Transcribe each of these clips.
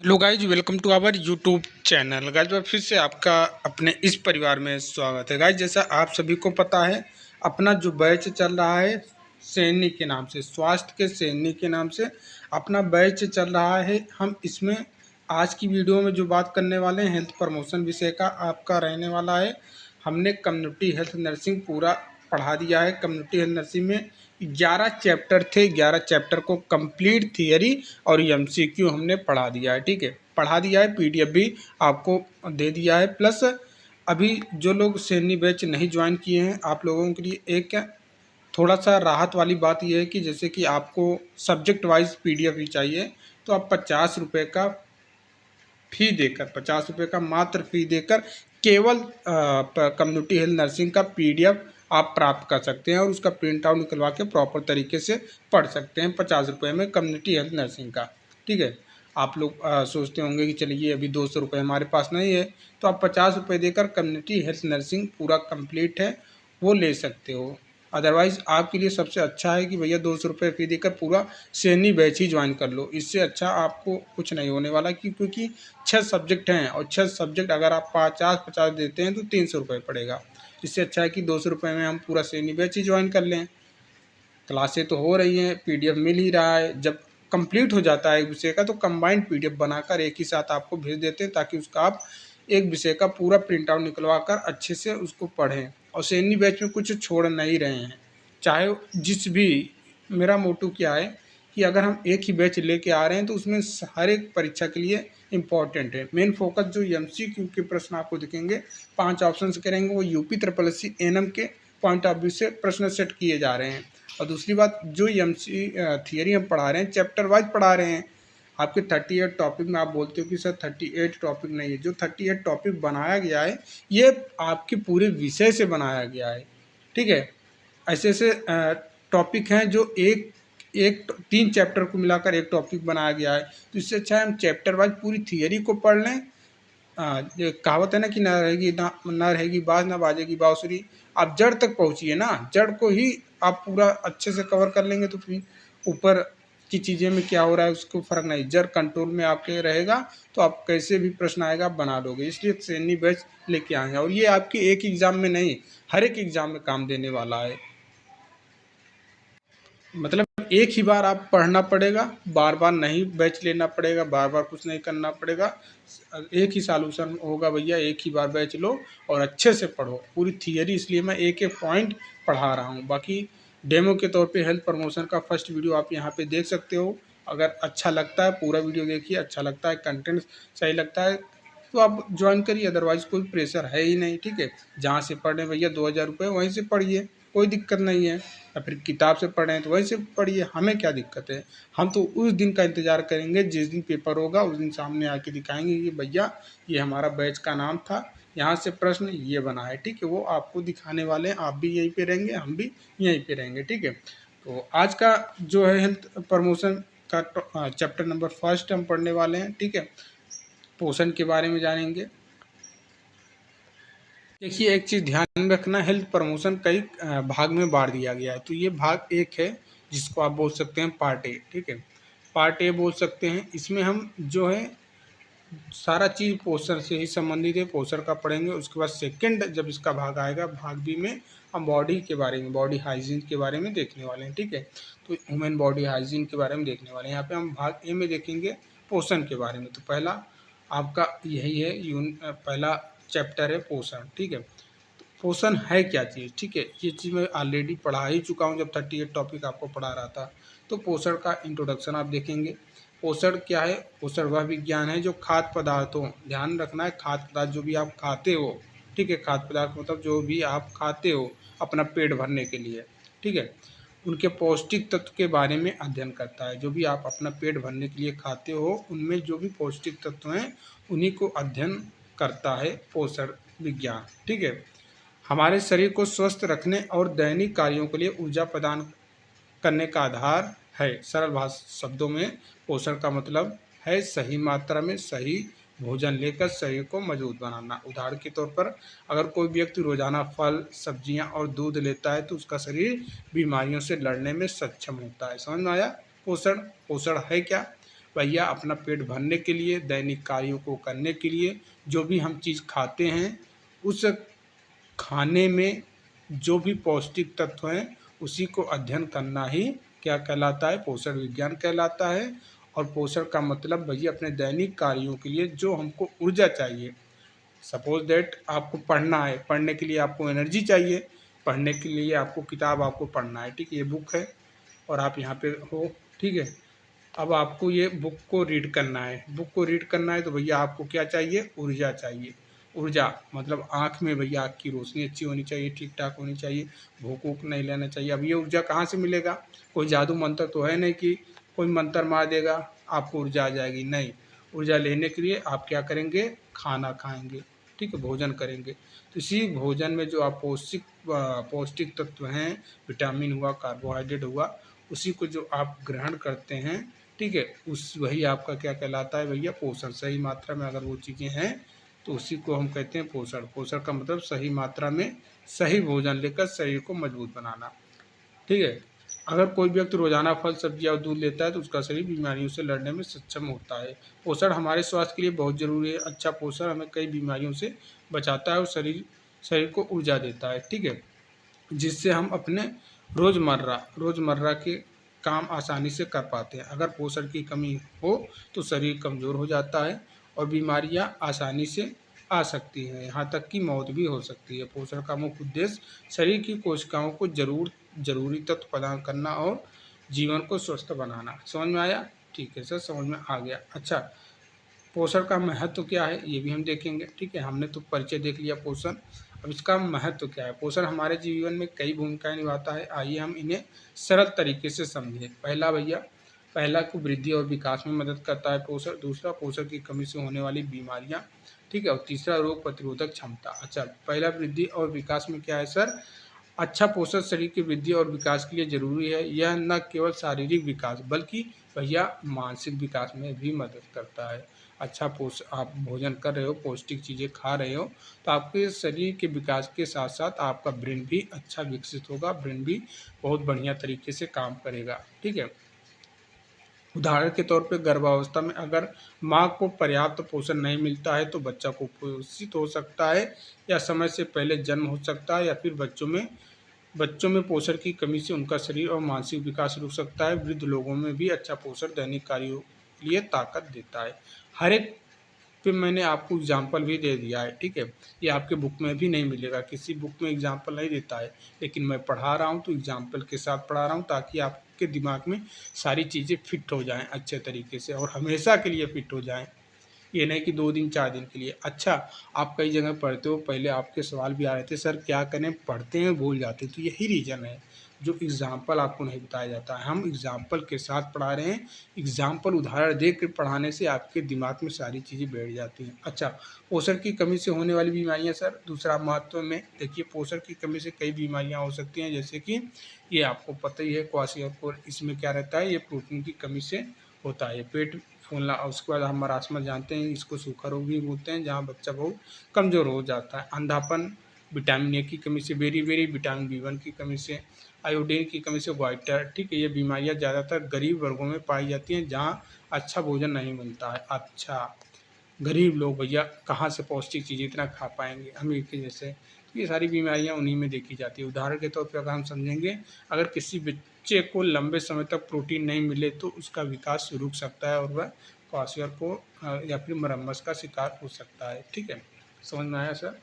Hello guys, welcome to our YouTube channel. Guys फिर से आपका अपने इस परिवार में स्वागत है। गाइज जैसा आप सभी को पता है, अपना जो बैच चल रहा है सैनी के नाम से, स्वास्थ्य के सैनी के नाम से अपना बैच चल रहा है। हम इसमें आज की वीडियो में जो बात करने वाले हैं हेल्थ प्रमोशन विषय का आपका रहने वाला है। हमने कम्युनिटी हेल्थ नर्सिंग पूरा पढ़ा दिया है। कम्युनिटी हेल्थ नर्सिंग में 11 चैप्टर थे। 11 चैप्टर को कंप्लीट थियरी और एमसीक्यू हमने पढ़ा दिया है। ठीक है, पढ़ा दिया है, पीडीएफ भी आपको दे दिया है। प्लस अभी जो लोग सैनी बैच नहीं ज्वाइन किए हैं, आप लोगों के लिए एक थोड़ा सा राहत वाली बात यह है कि जैसे कि आपको सब्जेक्ट वाइज पीडीएफ ही चाहिए तो आप 50 रुपये का फ़ी देकर, 50 रुपये का मात्र फ़ी देकर केवल कम्युनिटी हेल्थ नर्सिंग का पीडीएफ आप प्राप्त कर सकते हैं और उसका प्रिंट आउट निकलवा के प्रॉपर तरीके से पढ़ सकते हैं 50 रुपये में कम्युनिटी हेल्थ नर्सिंग का। ठीक है, आप लोग सोचते होंगे कि चलिए अभी 200 रुपये हमारे पास नहीं है, तो आप 50 रुपये देकर कम्युनिटी हेल्थ नर्सिंग पूरा कंप्लीट है वो ले सकते हो। अदरवाइज़ आपके लिए सबसे अच्छा है कि भैया 200 रुपये फ़ी देकर पूरा सैनी बैच ही ज्वाइन कर लो। इससे अच्छा आपको कुछ नहीं होने वाला क्योंकि 6 सब्जेक्ट हैं और 6 सब्जेक्ट अगर आप 50-50 देते हैं तो 300 रुपये पड़ेगा। इससे अच्छा है कि 200 रुपये में हम पूरा सैनी बैच ही ज्वाइन कर लें। क्लासें तो हो रही हैं, पीडीएफ मिल ही रहा है। जब कंप्लीट हो जाता है एक विषय का तो कंबाइंड पीडीएफ बनाकर एक ही साथ आपको भेज देते हैं ताकि उसका आप एक विषय का पूरा प्रिंट आउट निकलवा कर अच्छे से उसको पढ़ें। और सैनी बैच में कुछ छोड़ नहीं रहे हैं, चाहे जिस भी। मेरा मोटो क्या है कि अगर हम एक ही बैच लेके आ रहे हैं तो उसमें हर एक परीक्षा के लिए इम्पॉर्टेंट है। मेन फोकस जो एमसीक्यू के प्रश्न आपको दिखेंगे, 5 ऑप्शन करेंगे, वो यूपी ट्रिपल एससी एएनएम के पॉइंट ऑफ व्यू से प्रश्न सेट किए जा रहे हैं। और दूसरी बात, जो एमसी थियरी हम पढ़ा रहे हैं चैप्टर वाइज पढ़ा रहे हैं। आपके 38 टॉपिक में आप बोलते हो कि सर 38 टॉपिक नहीं है, जो 38 टॉपिक बनाया गया है ये आपके पूरे विषय से बनाया गया है। ठीक है, ऐसे ऐसे टॉपिक हैं जो एक एक 3 चैप्टर को मिलाकर एक टॉपिक बनाया गया है। तो इससे अच्छा है हम चैप्टर वाइज पूरी थियरी को पढ़ लें। ये कहावत है ना कि ना रहेगी बाज ना बाजेगी बाँसुरी। आप जड़ तक पहुँचिए ना, जड़ को ही आप पूरा अच्छे से कवर कर लेंगे तो फिर ऊपर की चीज़ें में क्या हो रहा है उसको फ़र्क नहीं, जड़ कंट्रोल में आपके रहेगा तो आप कैसे भी प्रश्न आएगा आप बना लोगे। इसलिए सैनी बैच लेके आए हैं और ये आपके एक एग्ज़ाम में नहीं, हर एक एग्ज़ाम में काम देने वाला है। मतलब एक ही बार आप पढ़ना पड़ेगा, बार बार नहीं बैच लेना पड़ेगा, बार बार कुछ नहीं करना पड़ेगा। एक ही सॉल्यूशन होगा भैया, एक ही बार बैच लो और अच्छे से पढ़ो पूरी थियरी। इसलिए मैं एक एक पॉइंट पढ़ा रहा हूँ। बाकी डेमो के तौर पे हेल्थ प्रमोशन का फर्स्ट वीडियो आप यहाँ पे देख सकते हो। अगर अच्छा लगता है पूरा वीडियो देखिए, अच्छा लगता है कंटेंट सही लगता है तो आप ज्वाइन करिए, अदरवाइज़ कोई प्रेशर है ही नहीं। ठीक है, जहाँ से पढ़ रहे भैया 2000 रुपये वहीं से पढ़िए, कोई दिक्कत नहीं है। या फिर किताब से पढ़ रहे हैं तो वहीं से पढ़िए, हमें क्या दिक्कत है। हम तो उस दिन का इंतज़ार करेंगे जिस दिन पेपर होगा, उस दिन सामने आके दिखाएंगे कि भैया ये हमारा बैच का नाम था, यहाँ से प्रश्न ये बना है। ठीक है, वो आपको दिखाने वाले हैं। आप भी यहीं पे रहेंगे, हम भी यहीं पे रहेंगे। ठीक है, तो आज का जो है हेल्थ प्रमोशन का चैप्टर नंबर फर्स्ट हम पढ़ने वाले हैं। ठीक है, पोषण के बारे में जानेंगे। देखिए, एक चीज़ ध्यान में रखना, हेल्थ प्रमोशन कई भाग में बांट दिया गया है। तो ये भाग एक है जिसको आप बोल सकते हैं पार्ट ए। ठीक है, पार्ट ए बोल सकते हैं। इसमें हम जो है सारा चीज़ पोषण से ही संबंधित है, पोषण का पढ़ेंगे। उसके बाद सेकंड जब इसका भाग आएगा, भाग बी में हम बॉडी के बारे में, बॉडी हाइजीन के बारे में देखने वाले हैं। ठीक है, तो ह्यूमन बॉडी हाइजीन के बारे में देखने वाले हैं। यहाँ पे हम भाग ए में देखेंगे पोषण के बारे में। तो पहला आपका यही है, पहला चैप्टर है पोषण। ठीक है, पोषण है क्या चीज़। ठीक है, ये चीज़ मैं ऑलरेडी पढ़ा ही चुका हूँ जब 38 टॉपिक आपको पढ़ा रहा था। तो पोषण का इंट्रोडक्शन आप देखेंगे। पोषण क्या है, पोषण वह विज्ञान है जो खाद्य पदार्थों, ध्यान रखना है खाद्य पदार्थ जो भी आप खाते हो। ठीक है, खाद्य पदार्थ मतलब जो भी आप खाते हो अपना पेट भरने के लिए। ठीक है, उनके पौष्टिक तत्व के बारे में अध्ययन करता है। जो भी आप अपना पेट भरने के लिए खाते हो उनमें जो भी पौष्टिक तत्व हैं उन्हीं को अध्ययन करता है पोषण विज्ञान। ठीक है, हमारे शरीर को स्वस्थ रखने और दैनिक कार्यों के लिए ऊर्जा प्रदान करने का आधार है। सरल भाषा शब्दों में पोषण का मतलब है सही मात्रा में सही भोजन लेकर शरीर को मजबूत बनाना। उदाहरण के तौर पर अगर कोई व्यक्ति रोजाना फल, सब्जियां और दूध लेता है तो उसका शरीर बीमारियों से लड़ने में सक्षम होता है। समझ में आया। पोषण, पोषण है क्या। भैया अपना पेट भरने के लिए, दैनिक कार्यों को करने के लिए जो भी हम चीज़ खाते हैं, उस खाने में जो भी पौष्टिक तत्व हैं उसी को अध्ययन करना ही क्या कहलाता है, पोषण विज्ञान कहलाता है। और पोषण का मतलब भैया अपने दैनिक कार्यों के लिए जो हमको ऊर्जा चाहिए। सपोज दैट आपको पढ़ना है, पढ़ने के लिए आपको एनर्जी चाहिए, पढ़ने के लिए आपको किताब आपको पढ़ना है, ठीक है, ये बुक है और आप यहाँ पे हो, ठीक है। अब आपको ये बुक को रीड करना है, बुक को रीड करना है तो भैया आपको क्या चाहिए, ऊर्जा चाहिए। ऊर्जा मतलब आँख में भैया आँख की रोशनी अच्छी होनी चाहिए, ठीक ठाक होनी चाहिए, भूख वूख नहीं लेना चाहिए। अब ये ऊर्जा कहाँ से मिलेगा, कोई जादू मंत्र तो है नहीं कि कोई मंत्र मार देगा आपको ऊर्जा आ जाएगी, नहीं। ऊर्जा लेने के लिए आप क्या करेंगे, खाना खाएंगे, ठीक है, भोजन करेंगे। तो इसी भोजन में जो आप पौष्टिक तत्व हैं, विटामिन हुआ, कार्बोहाइड्रेट हुआ, उसी को जो आप ग्रहण करते हैं, ठीक है, उस वही आपका क्या कहलाता है भैया, पोषण। सही मात्रा में अगर वो चीज़ें हैं तो उसी को हम कहते हैं पोषण। पोषण का मतलब सही मात्रा में सही भोजन लेकर शरीर को मजबूत बनाना, ठीक है। अगर कोई व्यक्ति रोजाना फल, सब्जियां और दूध लेता है तो उसका शरीर बीमारियों से लड़ने में सक्षम होता है। पोषण हमारे स्वास्थ्य के लिए बहुत जरूरी है। अच्छा पोषण हमें कई बीमारियों से बचाता है और शरीर शरीर को ऊर्जा देता है, ठीक है, जिससे हम अपने रोज़मर्रा के काम आसानी से कर पाते हैं। अगर पोषण की कमी हो तो शरीर कमज़ोर हो जाता है और बीमारियां आसानी से आ सकती हैं, यहाँ तक कि मौत भी हो सकती है। पोषण का मुख्य उद्देश्य शरीर की कोशिकाओं को जरूरी तत्व प्रदान करना और जीवन को स्वस्थ बनाना। समझ में आया, ठीक है सर, समझ में आ गया। अच्छा, पोषण का महत्व क्या है ये भी हम देखेंगे, ठीक है। हमने तो परिचय देख लिया पोषण, अब इसका महत्व क्या है। पोषण हमारे जीवन में कई भूमिकाएं निभाता है, आइए हम इन्हें सरल तरीके से समझें। पहला को वृद्धि और विकास में मदद करता है पोषण, दूसरा पोषण की कमी से होने वाली बीमारियां, ठीक है, और तीसरा रोग प्रतिरोधक क्षमता। अच्छा, पहला वृद्धि और विकास में क्या है सर, अच्छा पोषण शरीर की वृद्धि और विकास के लिए जरूरी है। यह न केवल शारीरिक विकास बल्कि भैया मानसिक विकास में भी मदद करता है। अच्छा आप भोजन कर रहे हो, पौष्टिक चीज़ें खा रहे हो, तो आपके शरीर के विकास के साथ साथ आपका ब्रेन भी अच्छा विकसित होगा, ब्रेन भी बहुत बढ़िया तरीके से काम करेगा, ठीक है। उदाहरण के तौर पे गर्भावस्था में अगर माँ को पर्याप्त पोषण नहीं मिलता है तो बच्चा कुपोषित हो सकता है, या समय से पहले जन्म हो सकता है, या फिर बच्चों में पोषण की कमी से उनका शरीर और मानसिक विकास रुक सकता है। वृद्ध लोगों में भी अच्छा पोषण दैनिक कार्यों के लिए ताकत देता है। हर एक पे मैंने आपको एग्जाम्पल भी दे दिया है, ठीक है, ये आपके बुक में भी नहीं मिलेगा, किसी बुक में एग्जाम्पल नहीं देता है, लेकिन मैं पढ़ा रहा हूँ तो एग्जाम्पल के साथ पढ़ा रहा हूँ ताकि आपके दिमाग में सारी चीज़ें फिट हो जाएं अच्छे तरीके से और हमेशा के लिए फिट हो जाएं, ये नहीं कि 2 दिन 4 दिन के लिए। अच्छा, आप कई जगह पढ़ते हो, पहले आपके सवाल भी आ रहे थे सर क्या करें, पढ़ते हैं भूल जाते, तो यही रीज़न है जो एग्जाम्पल आपको नहीं बताया जाता है। हम एग्जाम्पल के साथ पढ़ा रहे हैं, एग्जाम्पल उदाहरण दे कर पढ़ाने से आपके दिमाग में सारी चीज़ें बैठ जाती हैं। अच्छा, पोषण की कमी से होने वाली बीमारियां सर, दूसरा महत्व में देखिए, पोषण की कमी से कई बीमारियां हो सकती हैं, जैसे कि ये आपको पता ही है क्वाशियोर, इसमें क्या रहता है, ये प्रोटीन की कमी से होता है, पेट फूलना, और उसके बाद हम मरासमस जानते हैं, इसको सूखा रोग भी बोलते हैं, जहाँ बच्चा बहुत कमज़ोर हो जाता है। अंधापन विटामिन ए की कमी से, बेरी विटामिन B1 की कमी से, आयोडीन की कमी से, गोइटर, ठीक है, ये बीमारियाँ ज़्यादातर गरीब वर्गों में पाई जाती हैं जहाँ अच्छा भोजन नहीं मिलता है। अच्छा, गरीब लोग भैया कहाँ से पौष्टिक चीज़ इतना खा पाएंगे अमीर के जैसे, तो ये सारी बीमारियां उन्हीं में देखी जाती है। उदाहरण के तौर पर अगर हम समझेंगे, अगर किसी बच्चे को लंबे समय तक प्रोटीन नहीं मिले तो उसका विकास रुक सकता है और वह क्वाशियोर या फिर मरम्मस का शिकार हो सकता है, ठीक है। समझ में आया सर।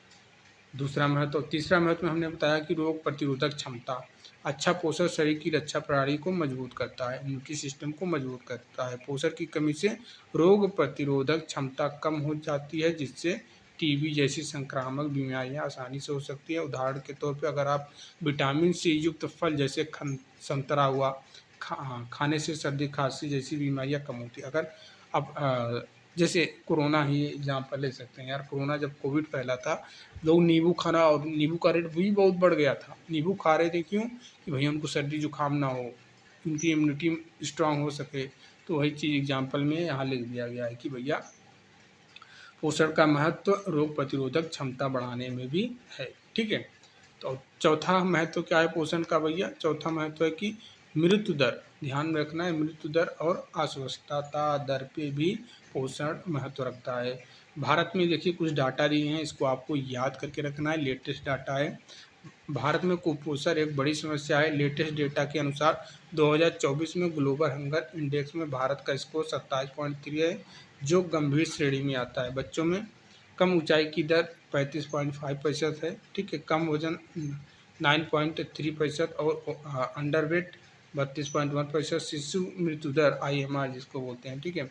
दूसरा महत्व, तीसरा महत्व में हमने बताया कि रोग प्रतिरोधक क्षमता। अच्छा पोषण शरीर की रक्षा प्रणाली को मजबूत करता है, इम्यूनिटी सिस्टम को मजबूत करता है। पोषण की कमी से रोग प्रतिरोधक क्षमता कम हो जाती है, जिससे टीबी जैसी संक्रामक बीमारियां आसानी से हो सकती है। उदाहरण के तौर पर अगर आप विटामिन सी युक्त फल जैसे संतरा हुआ खाने से सर्दी खांसी जैसी बीमारियां कम होती है। अगर अब जैसे कोरोना ही एग्जाम्पल ले सकते हैं यार, कोरोना जब कोविड फैला था, लोग नींबू खाना, और नींबू का रेट भी बहुत बढ़ गया था, नींबू खा रहे थे क्यों, कि भैया उनको सर्दी जुकाम ना हो, उनकी इम्यूनिटी स्ट्रांग हो सके। तो वही चीज़ एग्जाम्पल में यहाँ लिख दिया गया है कि भैया पोषण का महत्व रोग प्रतिरोधक क्षमता बढ़ाने में भी है, ठीक है। तो चौथा महत्व क्या है पोषण का भैया, चौथा महत्व है कि मृत्यु दर, ध्यान में रखना है, मृत्यु दर और अस्वस्थता दर पे भी पोषण महत्व रखता है। भारत में देखिए कुछ डाटा दिए हैं, इसको आपको याद करके रखना है, लेटेस्ट डाटा है। भारत में कुपोषण एक बड़ी समस्या है। लेटेस्ट डेटा के अनुसार 2024 में ग्लोबल हंगर इंडेक्स में भारत का स्कोर 27.3 है, जो गंभीर श्रेणी में आता है। बच्चों में कम ऊंचाई की दर 35.5% है, ठीक है। कम वजन 9.3% और अंडरवेट 32.1%। शिशु मृत्यु दर IMR जिसको बोलते हैं, ठीक है,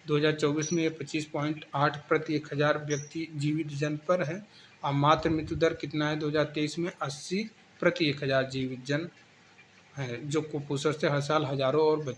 2024 में ये 25.8 प्रति 1000 व्यक्ति जीवित जन पर है। और मातृ मृत्यु दर कितना है 2023 में 80 प्रति 1000 जीवित जन है, जो कुपोषण से हर साल हजारों और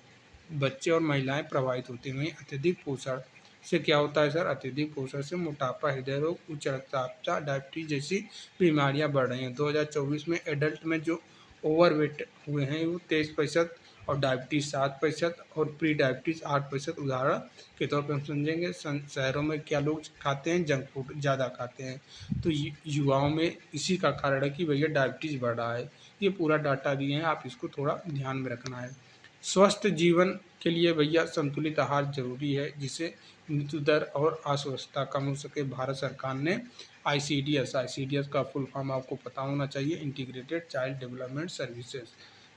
बच्चे और महिलाएं प्रभावित होते हैं। अत्यधिक पोषण से क्या होता है सर? अत्यधिक पोषण से मोटापा, हृदय रोग, उच्च रक्तचाप, डायबिटीज जैसी बीमारियां बढ़ रही हैं। 2024 में एडल्ट में जो ओवरवेट हुए हैं वो 23% और डायबिटीज 7% और प्री डायबिटीज 8%। उदाहरण के तौर पर हम समझेंगे, शहरों में क्या लोग खाते हैं? जंक फूड ज़्यादा खाते हैं, तो युवाओं में इसी का कारण है कि भैया डायबिटीज़ बढ़ रहा है। ये पूरा डाटा दिए हैं, आप इसको थोड़ा ध्यान में रखना है। स्वस्थ जीवन के लिए भैया संतुलित आहार जरूरी है, जिससे मृत्यु दर और अस्वस्थता कम हो सके। भारत सरकार ने ICDS का फुल फॉर्म आपको पता होना चाहिए, इंटीग्रेटेड चाइल्ड डेवलपमेंट सर्विसेज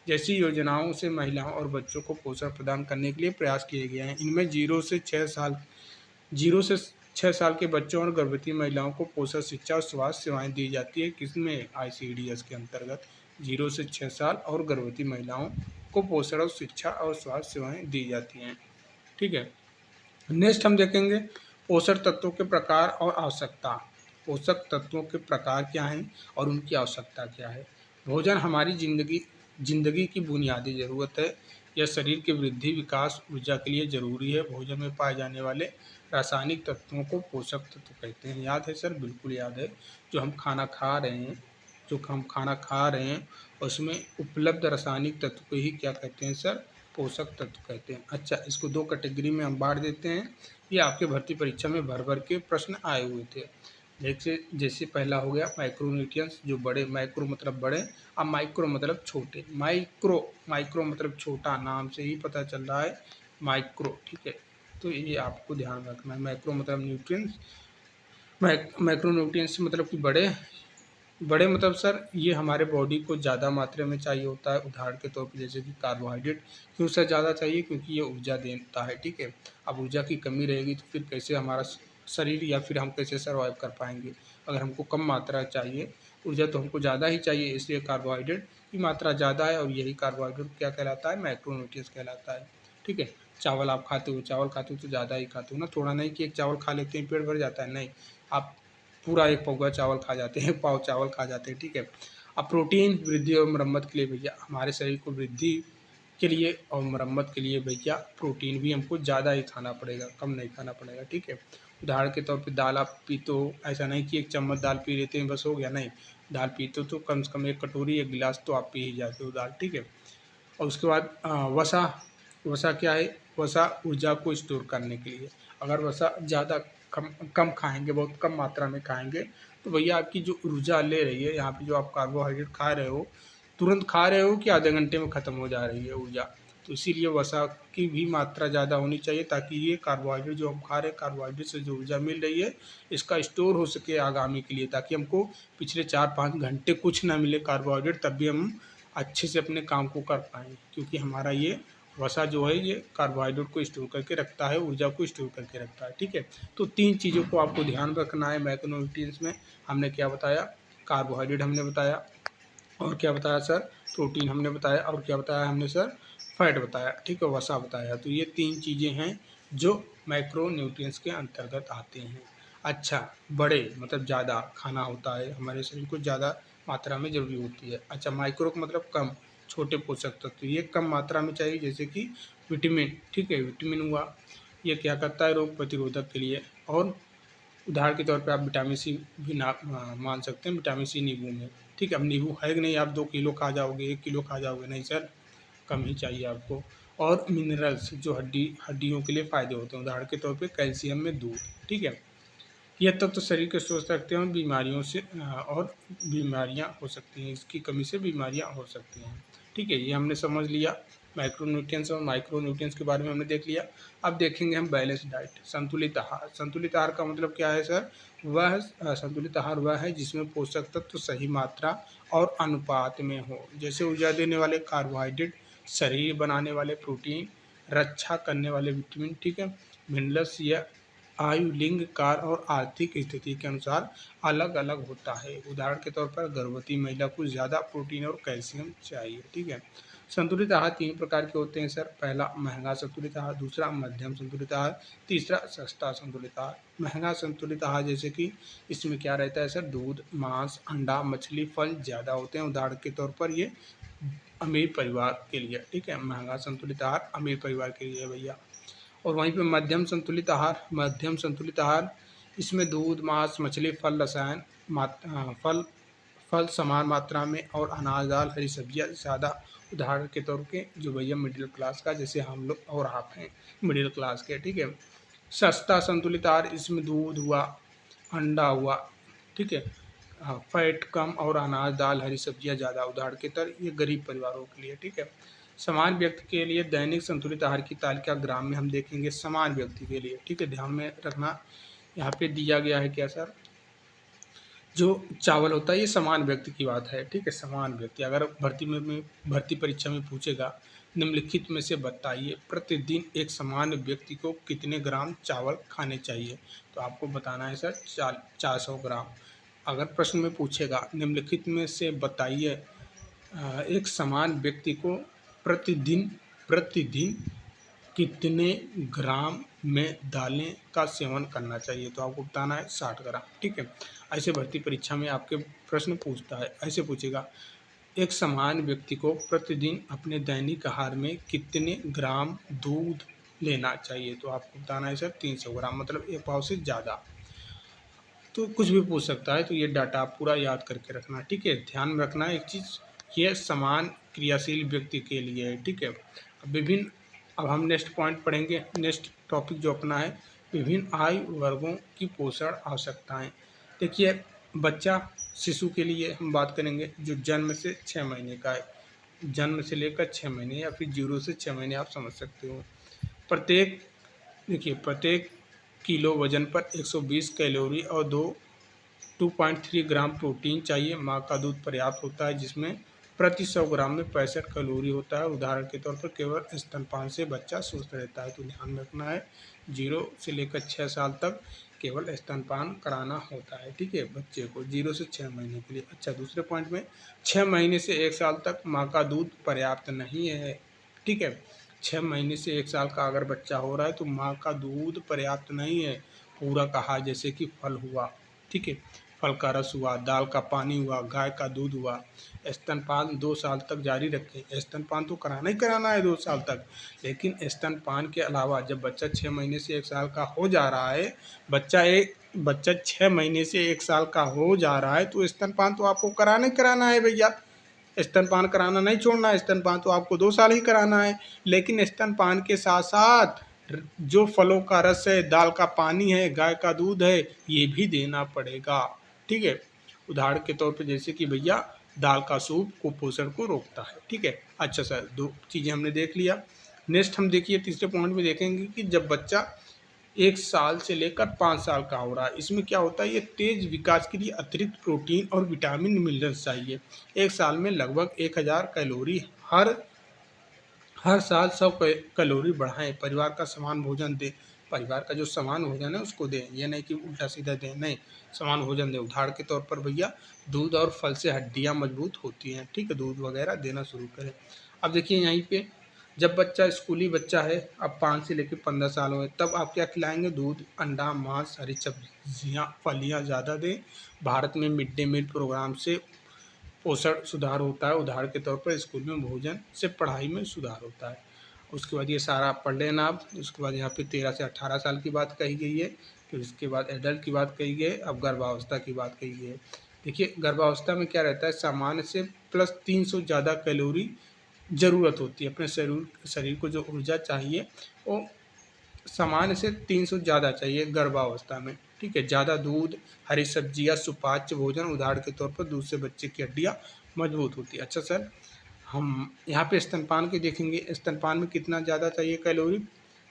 जैसी योजनाओं से महिलाओं और बच्चों को पोषण प्रदान करने के लिए प्रयास किए गए हैं। इनमें 0 से 6 साल के बच्चों और गर्भवती महिलाओं को पोषण शिक्षा और स्वास्थ्य सेवाएं दी जाती है। किसमें? ICDS के अंतर्गत 0 से 6 साल और गर्भवती महिलाओं को पोषण और शिक्षा और स्वास्थ्य सेवाएं दी जाती हैं, ठीक है। नेक्स्ट हम देखेंगे पोषक तत्वों के प्रकार और आवश्यकता। पोषक तत्वों के प्रकार क्या हैं और उनकी आवश्यकता क्या है? भोजन हमारी जिंदगी की बुनियादी ज़रूरत है। यह शरीर की वृद्धि, विकास, ऊर्जा के लिए ज़रूरी है। भोजन में पाए जाने वाले रासायनिक तत्वों को पोषक तत्व कहते हैं। याद है सर? बिल्कुल याद है। जो हम खाना खा रहे हैं उसमें उपलब्ध रासायनिक तत्व को ही क्या कहते हैं सर? पोषक तत्व कहते हैं। अच्छा, इसको 2 कैटेगरी में हम बांट देते हैं। ये आपके भर्ती परीक्षा में भर भर के प्रश्न आए हुए थे। जैसे पहला हो गया माइक्रोन्यूट्रिएंट्स, जो बड़े, माइक्रो मतलब बड़े और माइक्रो मतलब छोटे। माइक्रो मतलब छोटा, नाम से ही पता चल रहा है माइक्रो, ठीक है। तो ये आपको ध्यान रखना है। माइक्रो मतलब न्यूट्रिएंट्स, माइक्रोन्यूट्रिएंट्स मतलब कि बड़े मतलब सर ये हमारे बॉडी को ज़्यादा मात्रा में चाहिए होता है। उदाहरण के तौर पे जैसे कि कार्बोहाइड्रेट। क्यों सर ज़्यादा चाहिए? क्योंकि ये ऊर्जा देता है, ठीक है। अब ऊर्जा की कमी रहेगी तो फिर कैसे हमारा शरीर या फिर हम कैसे सर्वाइव कर पाएंगे? अगर हमको कम मात्रा चाहिए ऊर्जा तो हमको ज़्यादा ही चाहिए, इसलिए कार्बोहाइड्रेट की मात्रा ज़्यादा है और यही कार्बोहाइड्रेट क्या कहलाता है? मैक्रोन्यूट्रिएंट्स कहलाता है, ठीक है। चावल आप खाते हो तो ज़्यादा ही खाते हो ना, थोड़ा नहीं कि एक चावल खा लेते हैं पेट भर जाता है, नहीं, आप पूरा एक पौवा चावल खा जाते हैं, पाव चावल खा जाते हैं, ठीक है। अब प्रोटीन वृद्धि और मरम्मत के लिए भैया, हमारे शरीर को वृद्धि के लिए और मरम्मत के लिए भैया प्रोटीन भी हमको ज़्यादा ही खाना पड़ेगा, कम नहीं खाना पड़ेगा, ठीक है। उदाहरण के तौर पे दाल आप पीते हो, ऐसा नहीं कि एक चम्मच दाल पी लेते हैं बस हो गया, नहीं, दाल पीते हो तो कम से कम एक कटोरी, एक गिलास तो आप पी ही जाते हो दाल, ठीक है। और उसके बाद वसा। वसा क्या है? वसा ऊर्जा को स्टोर करने के लिए। अगर वसा ज़्यादा कम कम खाएंगे, बहुत कम मात्रा में खाएंगे तो भैया आपकी जो ऊर्जा ले रही है, यहाँ पे जो आप कार्बोहाइड्रेट खा रहे हो, तुरंत खा रहे हो कि आधे घंटे में ख़त्म हो जा रही है ऊर्जा, तो इसीलिए वसा की भी मात्रा ज़्यादा होनी चाहिए, ताकि ये कार्बोहाइड्रेट जो हम खा रहे हैं, कार्बोहाइड्रेट से जो ऊर्जा मिल रही है इसका स्टोर हो सके आगामी के लिए, ताकि हमको पिछले 4-5 घंटे कुछ ना मिले कार्बोहाइड्रेट, तब भी हम अच्छे से अपने काम को कर पाएँ। क्योंकि हमारा ये वसा जो है ये कार्बोहाइड्रेट को स्टोर करके रखता है, ऊर्जा को स्टोर करके रखता है, ठीक है। तो 3 चीज़ों को आपको ध्यान रखना है मैक्रोन्यूट्रिएंट्स में। हमने क्या बताया? कार्बोहाइड्रेट हमने बताया, और क्या बताया सर? प्रोटीन हमने बताया, और क्या बताया हमने सर? फैट बताया, ठीक है, वसा बताया। तो ये 3 चीज़ें हैं जो मैक्रोन्यूट्रिएंट्स के अंतर्गत आते हैं। अच्छा, बड़े मतलब ज़्यादा खाना होता है, हमारे शरीर को ज़्यादा मात्रा में ज़रूरी होती है। अच्छा, माइक्रो का मतलब कम, छोटे पोषक तत्व, ये कम मात्रा में चाहिए, जैसे कि विटामिन, ठीक है, विटामिन हुआ, ये क्या करता है? रोग प्रतिरोधक के लिए। और उदाहरण के तौर पे आप विटामिन सी भी ना मान सकते हैं, विटामिन सी नींबू में, ठीक है। अब नींबू है कि नहीं आप 2 किलो खा जाओगे, 1 किलो खा जाओगे? नहीं सर, कम ही चाहिए आपको। और मिनरल्स जो हड्डियों के लिए फ़ायदे होते हैं, उदाहरण के तौर पे कैल्शियम में दूध, ठीक है। यह तत्व तो शरीर को स्वस्थ रखते हैं और बीमारियों से और बीमारियां हो सकती हैं, इसकी कमी से बीमारियां हो सकती हैं, ठीक है, ये हमने समझ लिया। मैक्रोन्यूट्रिएंट्स और माइक्रोन्यूट्रिएंट्स के बारे में हमने देख लिया। अब देखेंगे हम बैलेंस डाइट, संतुलित आहार। संतुलित आहार का मतलब क्या है सर? वह संतुलित आहार वह है जिसमें पोषक तत्व सही मात्रा और अनुपात में हो, जैसे ऊर्जा देने वाले कार्बोहाइड्रेट, शरीर बनाने वाले प्रोटीन, रक्षा करने वाले विटामिन, ठीक है, मिनरल्स। या आयु, लिंग, काल और आर्थिक स्थिति के अनुसार अलग अलग होता है। उदाहरण के तौर पर गर्भवती महिला को ज़्यादा प्रोटीन और कैल्शियम चाहिए, ठीक है। संतुलित आहार 3 प्रकार के होते हैं सर। पहला महंगा संतुलित आहार, दूसरा मध्यम संतुलित आहार, तीसरा सस्ता संतुलित आहार। महंगा संतुलित आहार जैसे कि इसमें क्या रहता है सर? दूध, मांस, अंडा, मछली, फल ज़्यादा होते हैं। उदाहरण के तौर पर ये अमीर परिवार के लिए, ठीक है, महंगा संतुलित आहार अमीर परिवार के लिए है भैया। और वहीं पे मध्यम संतुलित आहार, मध्यम संतुलित आहार इसमें दूध, मांस, मछली, फल, रसायन, फल समान मात्रा में और अनाज, दाल, हरी सब्जियां ज़्यादा। उदाहरण के तौर पे जो भैया मिडिल क्लास का, जैसे हम लोग और आप हैं मिडिल क्लास के, ठीक है। सस्ता संतुलित आहार इसमें दूध हुआ, अंडा हुआ, ठीक है, फैट कम और अनाज, दाल, हरी सब्जियां ज़्यादा। उदाहरण के तौर ये गरीब परिवारों के लिए, ठीक है। समान व्यक्ति के लिए दैनिक संतुलित आहार की तालिका ग्राम में हम देखेंगे समान व्यक्ति के लिए, ठीक है, ध्यान में रखना। यहाँ पे दिया गया है क्या सर? जो चावल होता है ये समान व्यक्ति की बात है, ठीक है, समान व्यक्ति। अगर भर्ती परीक्षा में पूछेगा निम्नलिखित में से बताइए प्रतिदिन एक समान व्यक्ति को कितने ग्राम चावल खाने चाहिए, तो आपको बताना है सर 400 ग्राम। अगर प्रश्न में पूछेगा निम्नलिखित में से बताइए एक समान व्यक्ति को प्रतिदिन प्रतिदिन कितने ग्राम में दालें का सेवन करना चाहिए, तो आपको बताना है 60 ग्राम, ठीक है। ऐसे भर्ती परीक्षा में आपके प्रश्न पूछता है, ऐसे पूछेगा एक समान व्यक्ति को प्रतिदिन अपने दैनिक आहार में कितने ग्राम दूध लेना चाहिए, तो आपको बताना है सर 300 ग्राम, मतलब एक पाव से ज़्यादा। तो कुछ भी पूछ सकता है, तो ये डाटा आप पूरा याद करके रखना, ठीक है। ध्यान में रखना एक चीज़, ये समान क्रियाशील व्यक्ति के लिए है, ठीक है। अब हम नेक्स्ट पॉइंट पढ़ेंगे। नेक्स्ट टॉपिक जो अपना है विभिन्न आयु वर्गों की पोषण आवश्यकताएं। देखिए बच्चा, शिशु के लिए हम बात करेंगे जो जन्म से 6 महीने का है, जन्म से लेकर 6 महीने या फिर 0 से 6 महीने आप समझ सकते हो। प्रत्येक देखिए प्रत्येक किलो वजन पर 120 कैलोरी और 2.3 ग्राम प्रोटीन चाहिए। माँ का दूध पर्याप्त होता है जिसमें प्रति 100 ग्राम में 65 कैलोरी होता है। उदाहरण के तौर पर केवल स्तनपान से बच्चा स्वस्थ रहता है, तो ध्यान में रखना है 0 से लेकर 6 साल तक केवल स्तनपान कराना होता है, ठीक है, बच्चे को 0 से 6 महीने के लिए। अच्छा, दूसरे पॉइंट में 6 महीने से 1 साल तक माँ का दूध पर्याप्त नहीं है, ठीक है। 6 महीने से 1 साल का अगर बच्चा हो रहा है तो माँ का दूध पर्याप्त नहीं है। पूरा कहा, जैसे कि फल हुआ, ठीक है, फल का रस हुआ, दाल का पानी हुआ, गाय का दूध हुआ। स्तनपान 2 साल तक जारी रखें। स्तनपान तो कराना ही कराना है 2 साल तक, लेकिन स्तनपान के अलावा जब बच्चा 6 महीने से 1 साल का हो जा रहा है, बच्चा 6 महीने से 1 साल का हो जा रहा है तो स्तनपान तो आपको कराना ही कराना है भैया। स्तनपान कराना नहीं छोड़ना है, स्तनपान तो आपको 2 साल ही कराना है। लेकिन स्तनपान के साथ साथ जो फलों का रस है, दाल का पानी है, गाय का दूध है, ये भी देना पड़ेगा, ठीक है। उदाहरण के तौर पे जैसे कि भैया दाल का सूप कुपोषण को रोकता है, ठीक है। अच्छा सर, 2 चीज़ें हमने देख लिया। नेक्स्ट हम देखिए तीसरे पॉइंट में देखेंगे कि जब बच्चा 1 साल से लेकर 5 साल का हो रहा है, इसमें क्या होता है, ये तेज विकास के लिए अतिरिक्त प्रोटीन और विटामिन मिनरल्स चाहिए। 1 साल में लगभग 1000 कैलोरी हर साल 100 कैलोरी बढ़ाएं। परिवार का समान भोजन दें, परिवार का जो समान भोजन है उसको दें, ये नहीं कि उल्टा सीधा दें, नहीं, समान भोजन दें। उदाहरण के तौर पर भैया दूध और फल से हड्डियां मजबूत होती हैं, ठीक है, दूध वगैरह देना शुरू करें। अब देखिए यहीं पे जब बच्चा स्कूली बच्चा है, अब 5 से लेकर 15 साल हो, तब आप क्या खिलाएंगे? दूध, अंडा, मांस, हरी सब्जियाँ, फलियाँ ज़्यादा दें। भारत में मिड डे मील प्रोग्राम से पोषण सुधार होता है। उदाहरण के तौर पर स्कूल में भोजन से पढ़ाई में सुधार होता है। उसके बाद ये सारा पढ़ लेना आप। उसके बाद यहाँ पे 13 से 18 साल की बात कही गई है, फिर उसके बाद एडल्ट की बात कही गई है, अब गर्भावस्था की बात कही गई है। देखिए गर्भावस्था में क्या रहता है, सामान्य से प्लस 300 ज़्यादा कैलोरी ज़रूरत होती है। अपने शरीर को जो ऊर्जा चाहिए वो सामान्य से 300 ज़्यादा चाहिए गर्भावस्था में, ठीक है। ज़्यादा दूध, हरी सब्जियाँ, सुपाच्य भोजन, उदाहरण के तौर पर दूध से बच्चे की हड्डियाँ मजबूत होती है। अच्छा सर, हम यहाँ पे स्तनपान के देखेंगे, स्तनपान में कितना ज़्यादा चाहिए कैलोरी,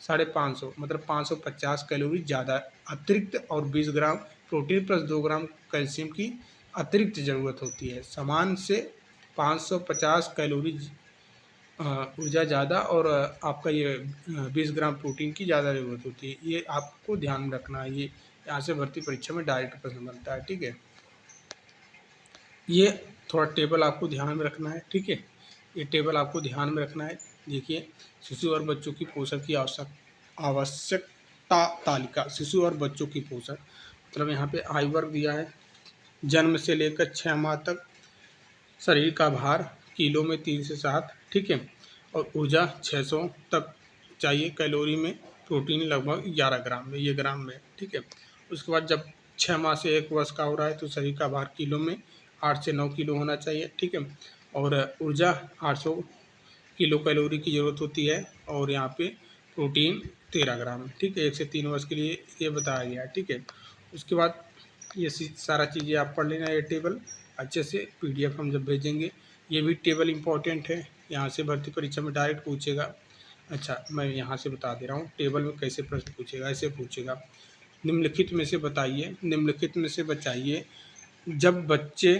550, मतलब 550 कैलोरी ज़्यादा अतिरिक्त, और 20 ग्राम प्रोटीन प्लस 2 ग्राम कैल्शियम की अतिरिक्त ज़रूरत होती है। समान से 550 कैलोरी ऊर्जा ज़्यादा, और आपका ये 20 ग्राम प्रोटीन की ज़्यादा ज़रूरत होती है। ये आपको ध्यान में रखना है, ये यहाँ से भर्ती परीक्षा में डायरेक्ट प्रश्न बनता है, ठीक है। ये थोड़ा टेबल आपको ध्यान में रखना है, ठीक है। ये टेबल आपको ध्यान में रखना है। देखिए, शिशु और बच्चों की पोषण की आवश्यकता तालिका, शिशु और बच्चों की पोषण, मतलब यहाँ पे आयु वर्ग दिया है, जन्म से लेकर 6 माह तक, शरीर का भार किलो में 3 से 7, ठीक है, और ऊर्जा 600 तक चाहिए कैलोरी में, प्रोटीन लगभग 11 ग्राम में, ये ग्राम में, ठीक है। उसके बाद जब 6 माह से 1 वर्ष का हो रहा है तो शरीर का भार किलो में 8 से 9 किलो होना चाहिए, ठीक है, और ऊर्जा 800 किलो कैलोरी की ज़रूरत होती है, और यहाँ पे प्रोटीन 13 ग्राम, ठीक है। 1 से 3 वर्ष के लिए ये बताया गया है, ठीक है। उसके बाद ये सारा चीज़ें आप पढ़ लेना, ये टेबल अच्छे से, PDF हम जब भेजेंगे। ये भी टेबल इम्पोर्टेंट है, यहाँ से भर्ती परीक्षा में डायरेक्ट पूछेगा। अच्छा, मैं यहाँ से बता दे रहा हूँ टेबल में कैसे प्रश्न पूछेगा, ऐसे पूछेगा, निम्नलिखित में से बताइए, निम्नलिखित में से बचाइए, जब बच्चे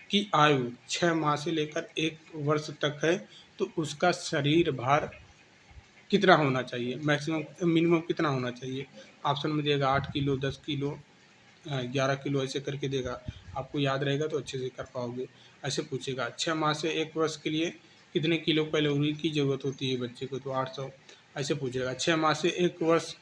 की आयु 6 माह से लेकर 1 वर्ष तक है तो उसका शरीर भार कितना होना चाहिए, मैक्सिमम मिनिमम कितना होना चाहिए। ऑप्शन में देगा 8 किलो, 10 किलो, 11 किलो, ऐसे करके देगा। आपको याद रहेगा तो अच्छे से कर पाओगे। ऐसे पूछेगा 6 माह से 1 वर्ष के लिए कितने किलो कैलोरी की ज़रूरत होती है बच्चे को, तो 800। ऐसे पूछेगा 6 माह से 1 वर्ष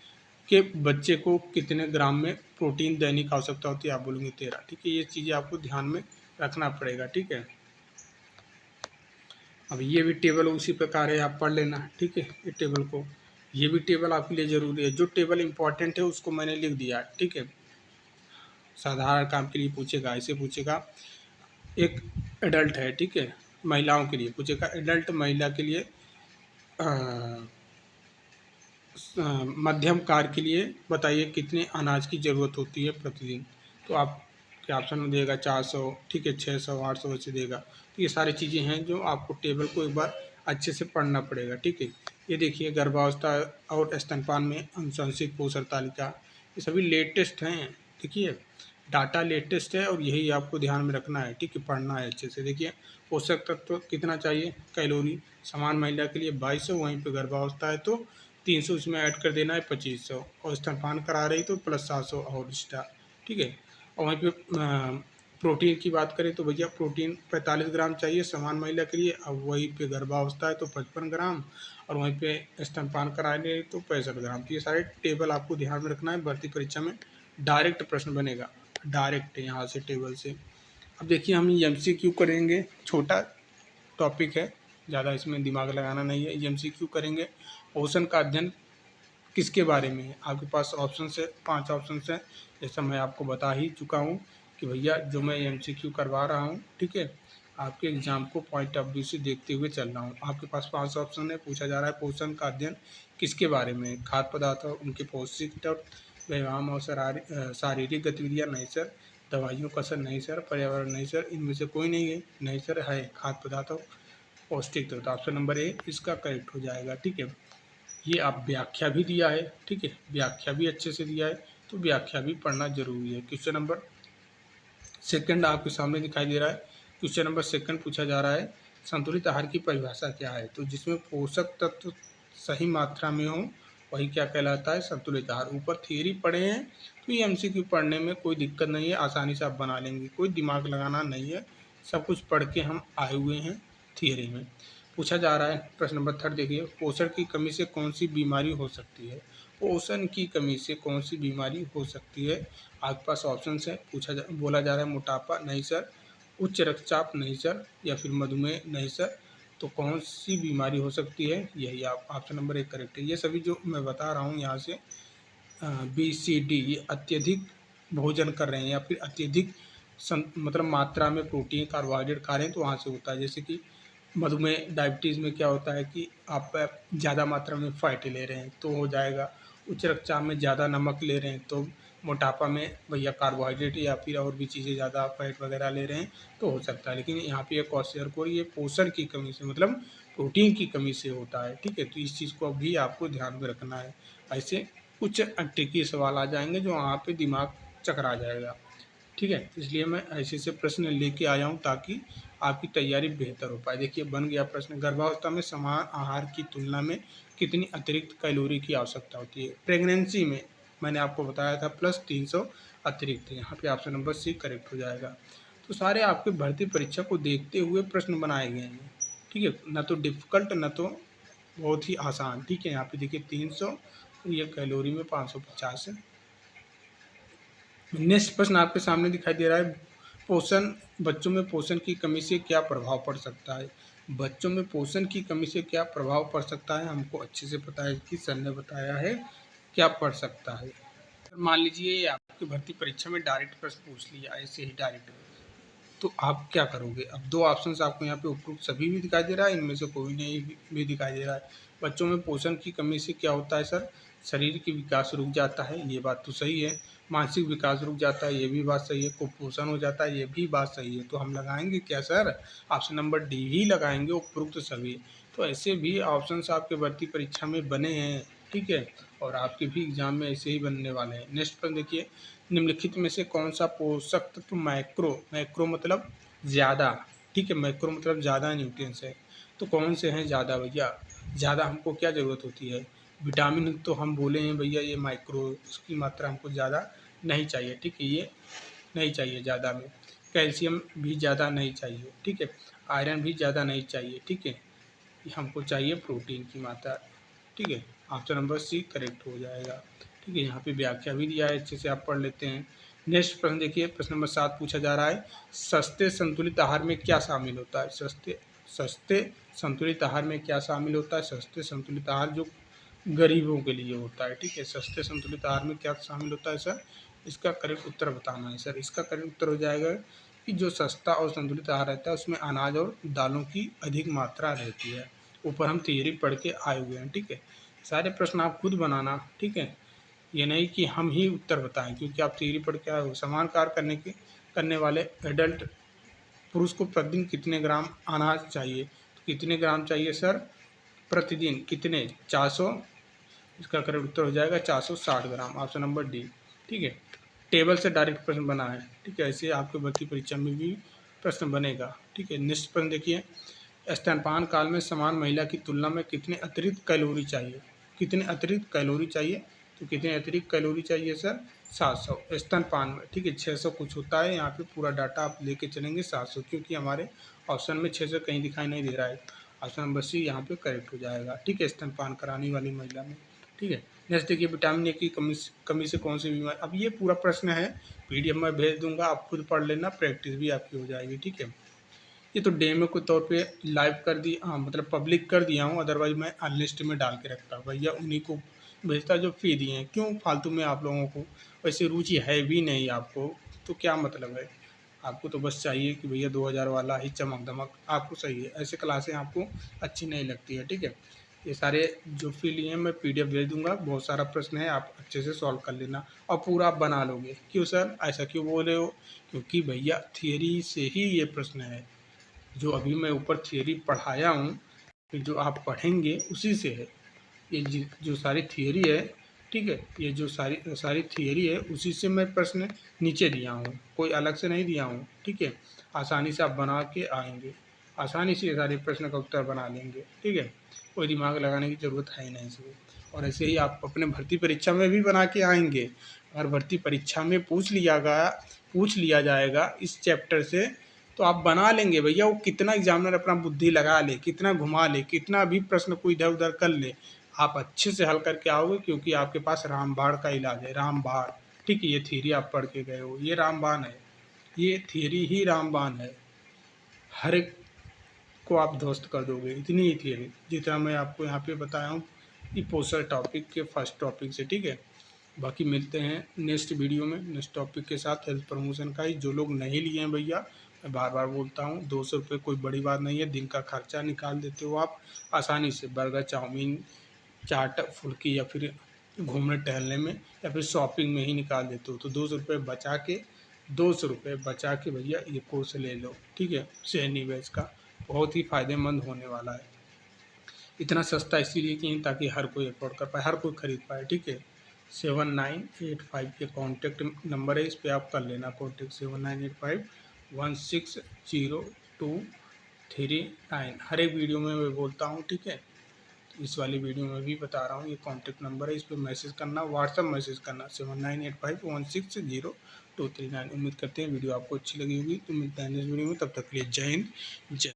के बच्चे को कितने ग्राम में प्रोटीन दैनिक आवश्यकता होती है, आप बोलेंगे 13, ठीक है। ये चीज़ें आपको ध्यान में रखना पड़ेगा, ठीक है। अब ये भी टेबल उसी प्रकार है, आप पढ़ लेना, ठीक है। ये टेबल को, ये भी टेबल आपके लिए ज़रूरी है, जो टेबल इंपॉर्टेंट है उसको मैंने लिख दिया, ठीक है। साधारण काम के लिए पूछेगा, ऐसे पूछेगा, एक एडल्ट है, ठीक है, महिलाओं के लिए पूछेगा, एडल्ट महिला के लिए मध्यम कार्य के लिए बताइए कितने अनाज की ज़रूरत होती है प्रतिदिन। तो आप क्या ऑप्शन में देगा 400, ठीक है, 600, 800 ऐसे देगा। तो ये सारी चीज़ें हैं जो आपको टेबल को एक बार अच्छे से पढ़ना पड़ेगा, ठीक है। ये देखिए, गर्भावस्था और स्तनपान में अनुशंसित पोषण तालिका, ये सभी लेटेस्ट हैं, देखिए डाटा लेटेस्ट है, और यही आपको ध्यान में रखना है, ठीक है, पढ़ना है अच्छे से। देखिए, पोषक तत्व कितना चाहिए कैलोरी, समान महिला के लिए 2200, वहीं पे गर्भावस्था है तो 300 इसमें ऐड कर देना है, 2500, और स्तनपान करा रही तो प्लस 700 और एक्स्ट्रा, ठीक है। और वहीं पे प्रोटीन की बात करें तो भैया प्रोटीन 45 ग्राम चाहिए समान महिला के लिए, अब वहीं पे गर्भावस्था है तो 55 ग्राम, और वहीं पे स्तनपान करा रही तो 65 ग्राम। तो ये सारे टेबल आपको ध्यान में रखना है, भर्ती परीक्षा में डायरेक्ट प्रश्न बनेगा, डायरेक्ट यहाँ से टेबल से। अब देखिए, हम MCQ करेंगे, छोटा टॉपिक है, ज़्यादा इसमें दिमाग लगाना नहीं है। MCQ करेंगे, पोषण का अध्ययन किसके बारे में है। आपके पास ऑप्शन है, 5 ऑप्शन है, जैसा मैं आपको बता ही चुका हूँ कि भैया जो मैं MCQ करवा रहा हूँ, ठीक है, आपके एग्जाम को पॉइंट ऑफ व्यू से देखते हुए चल रहा हूँ। आपके पास 5 ऑप्शन है, पूछा जा रहा है पोषण का अध्ययन किसके बारे में, खाद्य पदार्थ और उनके पौष्टिक तत्व, व्यायाम और शारीरिक गतिविधियाँ नहीं सर, दवाइयों का असर नहीं सर, पर्यावरण नहीं सर, इनमें से कोई नहीं है, नहीं सर है खाद्य पदार्थ और पौष्टिक तत्व। ऑप्शन नंबर ए इसका करेक्ट हो जाएगा, ठीक है। ये आप व्याख्या भी दिया है, ठीक है, व्याख्या भी अच्छे से दिया है, तो व्याख्या भी पढ़ना जरूरी है। क्वेश्चन नंबर सेकंड आपके सामने दिखाई दे रहा है, क्वेश्चन नंबर सेकंड पूछा जा रहा है, संतुलित आहार की परिभाषा क्या है। तो जिसमें पोषक तत्व सही मात्रा में हो वही क्या कहलाता है, संतुलित आहार। ऊपर थियरी पढ़े हैं तो ये MCQ पढ़ने में कोई दिक्कत नहीं है, आसानी से आप बना लेंगे, कोई दिमाग लगाना नहीं है, सब कुछ पढ़ के हम आए हुए हैं थियरी में। पूछा जा रहा है प्रश्न नंबर थर्ड, देखिए, पोषण की कमी से कौन सी बीमारी हो सकती है। पोषण की कमी से कौन सी बीमारी हो सकती है, आपके पास ऑप्शन है, बोला जा रहा है मोटापा नहीं सर, उच्च रक्तचाप नहीं सर, या फिर मधुमेह नहीं सर। तो कौन सी बीमारी हो सकती है, यही आप ऑप्शन नंबर 1 करेक्ट है। ये सभी जो मैं बता रहा हूँ यहाँ से BCD, ये अत्यधिक भोजन कर रहे हैं या फिर अत्यधिक मतलब मात्रा में प्रोटीन कार्बोहाइड्रेट खा रहे हैं तो वहाँ से होता है। जैसे कि मधुमेह डायबिटीज़ में क्या होता है कि आप ज़्यादा मात्रा में फैट ले रहे हैं तो हो जाएगा। उच्च रक्तचाप में ज़्यादा नमक ले रहे हैं तो मोटापा में भैया कार्बोहाइड्रेट या फिर और भी चीज़ें ज़्यादा फैट वगैरह ले रहे हैं तो हो सकता है। लेकिन यहाँ पे क्वेश्चन ये पोषण की कमी से मतलब प्रोटीन की कमी से होता है, ठीक है। तो इस चीज़ को भी आपको ध्यान में रखना है। ऐसे कुछ ट्रिकी सवाल आ जाएंगे जो वहाँ पे दिमाग चकरा जाएगा, ठीक है। इसलिए मैं ऐसे से प्रश्न लेके आया हूँ ताकि आपकी तैयारी बेहतर हो पाए। देखिए बन गया प्रश्न, गर्भावस्था में समान आहार की तुलना में कितनी अतिरिक्त कैलोरी की आवश्यकता होती है। प्रेगनेंसी में मैंने आपको बताया था प्लस 300 अतिरिक्त, यहाँ पे ऑप्शन नंबर सी करेक्ट हो जाएगा। तो सारे आपके भर्ती परीक्षा को देखते हुए प्रश्न बनाए गए हैं, ठीक है। न तो डिफ़िकल्ट न तो बहुत ही आसान, ठीक है। यहाँ पे देखिए 300, ये कैलोरी में 550 है। नेक्स्ट प्रश्न आपके सामने दिखाई दे रहा है, पोषण बच्चों में पोषण की कमी से क्या प्रभाव पड़ सकता है। बच्चों में पोषण की कमी से क्या प्रभाव पड़ सकता है, हमको अच्छे से पता है कि सर ने बताया है क्या पड़ सकता है। मान लीजिए आपकी भर्ती परीक्षा में डायरेक्ट प्रश्न पूछ लिया, ऐसे ही डायरेक्ट, तो आप क्या करोगे। अब दो ऑप्शंस आपको यहाँ पे उपरोक्त सभी भी दिखाई दे रहा है, इनमें से कोई नहीं भी दिखाई दे रहा है। बच्चों में पोषण की कमी से क्या होता है सर, शरीर की विकास रुक जाता है, ये बात तो सही है। मानसिक विकास रुक जाता है, ये भी बात सही है। कुपोषण हो जाता है, ये भी बात सही है। तो हम लगाएंगे क्या सर, ऑप्शन नंबर डी ही लगाएंगे, उपरोक्त सभी। तो ऐसे भी ऑप्शंस आपके भर्ती परीक्षा में बने हैं, ठीक है। और आपके भी एग्जाम में ऐसे ही बनने वाले हैं। नेक्स्ट पर देखिए, निम्नलिखित में से कौन सा पोषक तत्व मैक्रो मैक्रो मतलब ज़्यादा, ठीक है। मैक्रो मतलब ज़्यादा न्यूट्रिएंट्स है, तो कौन से हैं ज़्यादा भैया। ज़्यादा हमको क्या ज़रूरत होती है, विटामिन तो हम बोले हैं भैया ये माइक्रो, उसकी मात्रा हमको ज़्यादा नहीं चाहिए, ठीक है। ये नहीं चाहिए ज़्यादा में। कैल्शियम भी ज़्यादा नहीं चाहिए, ठीक है। आयरन भी ज़्यादा नहीं चाहिए, ठीक है। हमको चाहिए प्रोटीन की मात्रा, ठीक है। ऑप्शन नंबर सी करेक्ट हो जाएगा, ठीक है। यहाँ पे व्याख्या भी दिया है, अच्छे से आप पढ़ लेते हैं। नेक्स्ट प्रश्न देखिए, प्रश्न नंबर 7 पूछा जा रहा है, सस्ते संतुलित आहार में क्या शामिल होता है। सस्ते सस्ते संतुलित आहार में क्या शामिल होता है। सस्ते संतुलित आहार जो गरीबों के लिए होता है, ठीक है। सस्ते संतुलित आहार में क्या शामिल होता है सर, इसका करेक्ट उत्तर बताना है सर। इसका करेक्ट उत्तर हो जाएगा कि जो सस्ता और संतुलित आहार रहता है उसमें अनाज और दालों की अधिक मात्रा रहती है। ऊपर हम थियरी पढ़ के आए हुए हैं, ठीक है। सारे प्रश्न आप खुद बनाना, ठीक है। ये नहीं कि हम ही उत्तर बताएं, क्योंकि आप थियरी पढ़ के आए हो। समान कार्य करने वाले एडल्ट पुरुष को प्रतिदिन कितने ग्राम अनाज चाहिए। तो कितने ग्राम चाहिए सर, प्रतिदिन कितने, 400। इसका करेक्ट उत्तर हो जाएगा 460 ग्राम, ऑप्शन नंबर डी, ठीक है। टेबल से डायरेक्ट प्रश्न बना है, ठीक है। ऐसे आपके भर्ती परीक्षा में भी प्रश्न बनेगा, ठीक है। नेक्स्ट प्रश्न देखिए, स्तनपान काल में समान महिला की तुलना में कितने अतिरिक्त कैलोरी चाहिए। कितने अतिरिक्त कैलोरी चाहिए, तो कितने अतिरिक्त कैलोरी चाहिए सर, 700 स्तनपान में, ठीक है। 600 कुछ होता है, यहाँ पे पूरा डाटा आप लेके चलेंगे 700, क्योंकि हमारे ऑप्शन में 600 कहीं दिखाई नहीं दे रहा है। ऑप्शन नंबर सी यहाँ पे करेक्ट हो जाएगा, ठीक है, स्तनपान कराने वाली महिला में, ठीक है। नेक्स्ट देखिए, विटामिन ए की कमी से कौन सी बीमारी। अब ये पूरा प्रश्न है, पीडीएफ में भेज दूंगा, आप खुद पढ़ लेना, प्रैक्टिस भी आपकी हो जाएगी, ठीक है। ये तो डेमो के तौर पे लाइव कर दी, हाँ मतलब पब्लिक कर दिया हूँ, अदरवाइज मैं अनलिस्ट में डाल के रखता भैया, उन्हीं को भेजता जो फी दिए हैं। क्यों फालतू में आप लोगों को, वैसे रुचि है भी नहीं आपको, तो क्या मतलब है। आपको तो बस चाहिए कि भैया 2000 वाला ही चमक दमक आपको सही है, ऐसे क्लासें आपको अच्छी नहीं लगती है, ठीक है। ये सारे जो फी लिए हैं मैं पीडीएफ भेज दूंगा, बहुत सारा प्रश्न है, आप अच्छे से सॉल्व कर लेना और पूरा आप बना लोगे। क्यों सर ऐसा क्यों बोल रहे हो, क्योंकि भैया थियरी से ही ये प्रश्न है। जो अभी मैं ऊपर थियरी पढ़ाया हूँ, फिर जो आप पढ़ेंगे उसी से है। ये जो सारी थियरी है, ठीक है, ये जो सारी सारी थियरी है उसी से मैं प्रश्न नीचे दिया हूँ, कोई अलग से नहीं दिया हूँ, ठीक है। आसानी से आप बना के आएंगे, आसानी से ये सारे प्रश्न का उत्तर बना लेंगे, ठीक है। कोई दिमाग लगाने की ज़रूरत है ही नहीं इसमें। और ऐसे ही आप अपने भर्ती परीक्षा में भी बना के आएंगे। अगर भर्ती परीक्षा में पूछ लिया जाएगा इस चैप्टर से, तो आप बना लेंगे भैया। वो कितना एग्जामिनर अपना बुद्धि लगा ले, कितना घुमा ले, कितना भी प्रश्न को इधर उधर कर ले, आप अच्छे से हल करके आओगे, क्योंकि आपके पास रामबाण का इलाज है, रामबाण, ठीक है। ये थ्योरी आप पढ़ के गए हो, ये रामबाण है, ये थ्योरी ही रामबाण है। हर एक को आप ध्वस्त कर दोगे, इतनी ही थ्योरी जितना मैं आपको यहाँ पे बताया हूँ कि पोस्टर टॉपिक के फर्स्ट टॉपिक से, ठीक है। बाकी मिलते हैं नेक्स्ट वीडियो में नेक्स्ट टॉपिक के साथ, हेल्थ प्रमोशन का ही। जो लोग नहीं लिए हैं भैया, मैं बार बार बोलता हूँ, 200 रुपये कोई बड़ी बात नहीं है, दिन का खर्चा निकाल देते हो आप आसानी से। बर्गर, चाउमीन, चाट, फुल्की या फिर घूमने टहलने में या फिर शॉपिंग में ही निकाल देते हो, तो 200 रुपये बचा के भैया ये कोर्स ले लो, ठीक है। शेयर निवेश का बहुत ही फ़ायदेमंद होने वाला है। इतना सस्ता इसीलिए कि ताकि हर कोई अफोर्ड कर पाए, हर कोई खरीद पाए, ठीक है। 7985 के कॉन्टेक्ट नंबर है, इस पर आप कर लेना कॉन्टेक्ट, 7985160239। हर एक वीडियो में मैं बोलता हूँ, ठीक है। इस वाली वीडियो में भी बता रहा हूँ, ये कॉन्टेक्ट नंबर है, इस पर मैसेज करना, व्हाट्सअप मैसेज करना 7985160239। उम्मीद करते हैं वीडियो आपको अच्छी लगी होगी। तो मिलते हैं नेक्स्ट वीडियो में, तब तक के लिए जय हिंद जय।